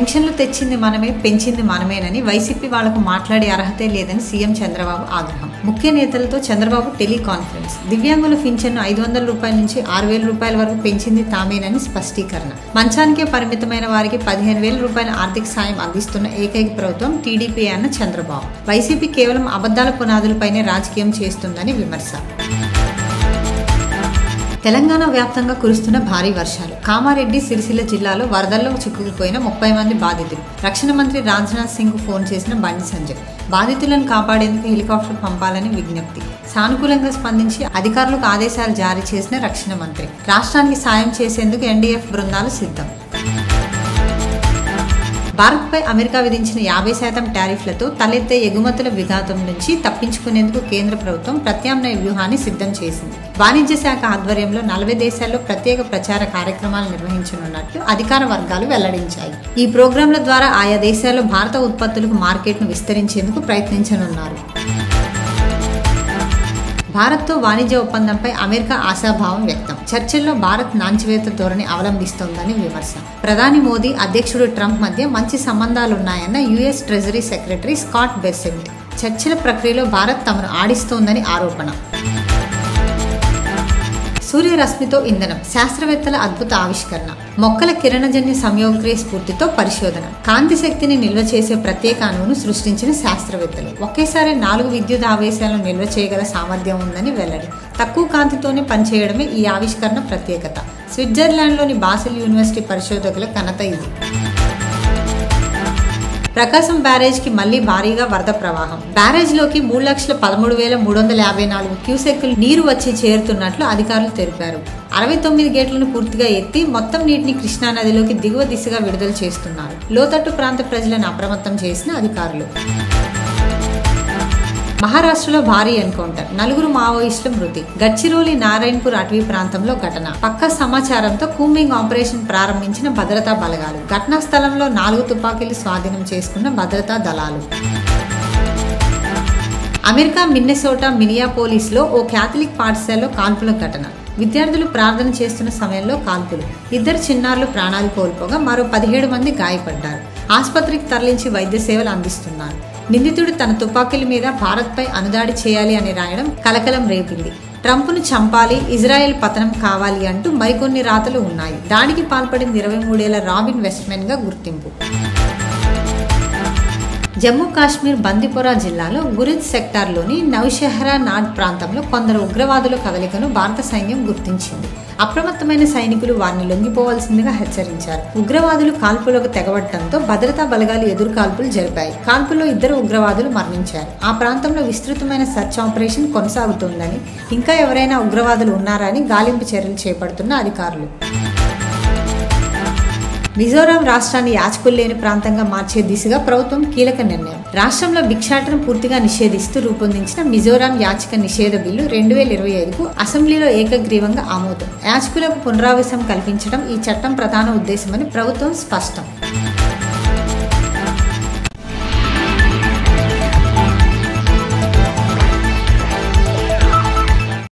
పెన్షన్లు తెచ్చింది మనమే, పెంచింది మనమేనని వైసీపీ వాళ్లకు మాట్లాడే అర్హతే లేదని సీఎం చంద్రబాబు ఆగ్రహం. ముఖ్య నేతలతో చంద్రబాబు టెలికాన్ఫరెన్స్. దివ్యాంగుల పింఛన్ను 500 రూపాయల నుంచి 6,000 రూపాయల వరకు పెంచింది తామేనని స్పష్టీకరణ. మంచానికే పరిమితమైన వారికి 15,000 రూపాయల ఆర్థిక సాయం అందిస్తున్న ఏకైక ప్రభుత్వం టీడీపీ అన్న చంద్రబాబు. వైసీపీ కేవలం అబద్ధాల పునాదులపైనే రాజకీయం చేస్తుందని విమర్శ. తెలంగాణ వ్యాప్తంగా కురుస్తున్న భారీ వర్షాలు. కామారెడ్డి, సిరిసిల్ల జిల్లాలో వరదల్లో చిక్కుకుపోయిన 30 మంది బాధితులు. రక్షణ మంత్రి రాజ్నాథ్ సింగ్ ఫోన్ చేసిన బండి సంజయ్. బాధితులను కాపాడేందుకు హెలికాప్టర్ పంపాలని విజ్ఞప్తి. సానుకూలంగా స్పందించి అధికారులకు ఆదేశాలు జారీ చేసిన రక్షణ మంత్రి. రాష్ట్రానికి సాయం చేసేందుకు ఎన్డీఎఫ్ బృందాలు సిద్ధం. భారత్పై అమెరికా విధించిన 50% టారిఫ్లతో తలెత్తే ఎగుమతుల విఘాతం నుంచి తప్పించుకునేందుకు కేంద్ర ప్రభుత్వం ప్రత్యామ్నాయ వ్యూహాన్ని సిద్ధం చేసింది. వాణిజ్య శాఖ ఆధ్వర్యంలో 40 దేశాల్లో ప్రత్యేక ప్రచార కార్యక్రమాలు నిర్వహించనున్నట్లు అధికార వర్గాలు వెల్లడించాయి. ఈ ప్రోగ్రాంల ద్వారా ఆయా దేశాల్లో భారత ఉత్పత్తులకు మార్కెట్ను విస్తరించేందుకు ప్రయత్నించనున్నారు. భారత్తో వాణిజ్య ఒప్పందంపై అమెరికా ఆశాభావం వ్యక్తం. చర్చల్లో భారత్ నాంచివేత ధోరణి అవలంబిస్తోందని విమర్శ. ప్రధాని మోదీ, అధ్యక్షుడు ట్రంప్ మధ్య మంచి సంబంధాలున్నాయన్న US treasury secretary Scott Bessent. చర్చల ప్రక్రియలో భారత్ తమను ఆడిస్తోందని ఆరోపణ. సూర్యరశ్మితో ఇంధనం. శాస్త్రవేత్తల అద్భుత ఆవిష్కరణ. మొక్కల కిరణజన్య సంయోగక్రియ స్ఫూర్తితో పరిశోధన. కాంతి శక్తిని నిల్వ చేసే ప్రత్యేక అణువును సృష్టించిన శాస్త్రవేత్తలు. ఒకేసారి 4 విద్యుత్ ఆవేశాలను నిల్వ చేయగల సామర్థ్యం ఉందని వెల్లడి. తక్కువ కాంతితోనే పనిచేయడమే ఈ ఆవిష్కరణ ప్రత్యేకత. స్విట్జర్లాండ్లోని బాసిల్ యూనివర్సిటీ పరిశోధకుల ఘనత ఇది. ప్రకాశం బ్యారేజ్కి మళ్లీ భారీగా వరద ప్రవాహం. బ్యారేజ్లోకి 3,13,354 క్యూసెక్కులు నీరు వచ్చి చేరుతున్నట్లు అధికారులు తెలిపారు. 69 గేట్లను పూర్తిగా ఎత్తి మొత్తం నీటిని కృష్ణానదిలోకి దిగువ దిశగా విడుదల చేస్తున్నారు. లోతట్టు ప్రాంత ప్రజలను అప్రమత్తం చేసిన అధికారులు. మహారాష్ట్రలో భారీ ఎన్కౌంటర్. 4 మావోయిస్టుల మృతి. గడ్చిరోలి నారాయణపూర్ అటవీ ప్రాంతంలో ఘటన. పక్కా సమాచారంతో కూంబింగ్ ఆపరేషన్ ప్రారంభించిన భద్రతా బలగాలు. ఘటనా స్థలంలో 4 తుపాకీలు స్వాధీనం చేసుకున్న భద్రతా దళాలు. అమెరికా మిన్నెసోటా మినియాపోలిస్లో ఓ క్యాథలిక్ పాఠశాలలో కాల్పుల ఘటన. విద్యార్థులు ప్రార్థన చేస్తున్న సమయంలో కాల్పులు. 2 చిన్నారులు ప్రాణాలు కోల్పోగా మరో 17 మంది గాయపడ్డారు. ఆసుపత్రికి తరలించి వైద్య సేవలు అందిస్తున్నారు. నిందితుడు తన తుపాకీల మీద భారత్పై అనుదాడి చేయాలి అని రాయడం కలకలం రేపింది. ట్రంప్ను చంపాలి, ఇజ్రాయెల్ పతనం కావాలి అంటూ మరికొన్ని రాతలు ఉన్నాయి. దాడికి పాల్పడింది 23 ఏళ్ల రాబిన్ వెస్ట్మెన్ గా గుర్తింపు. జమ్మూ కాశ్మీర్ బందిపోరా జిల్లాలో గురిద్ సెక్టార్లోని నౌషెహ్రా నాడ్ ప్రాంతంలో కొందరు ఉగ్రవాదుల కదలికను భారత సైన్యం గుర్తించింది. అప్రమత్తమైన సైనికులు వారిని లొంగిపోవాల్సిందిగా హెచ్చరించారు. ఉగ్రవాదులు కాల్పులకు తెగబడటంతో భద్రతా బలగాలు ఎదురు కాల్పులు జరిపాయి. కాల్పుల్లో 2 ఉగ్రవాదులు మరణించారు. ఆ ప్రాంతంలో విస్తృతమైన సర్చ్ ఆపరేషన్ కొనసాగుతోందని, ఇంకా ఎవరైనా ఉగ్రవాదులు ఉన్నారా అని గాలింపు చర్యలు చేపడుతున్న అధికారులు. మిజోరాం రాష్ట్రాన్ని యాచకులు లేని ప్రాంతంగా మార్చే దిశగా ప్రభుత్వం కీలక నిర్ణయం. రాష్ట్రంలో భిక్షాటన పూర్తిగా నిషేధిస్తూ రూపొందించిన మిజోరాం యాచక నిషేధ బిల్లు 2025కు అసెంబ్లీలో ఏకగ్రీవంగా ఆమోదం. యాచకులకు పునరావాసం కల్పించడం ఈ చట్టం ప్రధాన ఉద్దేశమని ప్రభుత్వం స్పష్టం.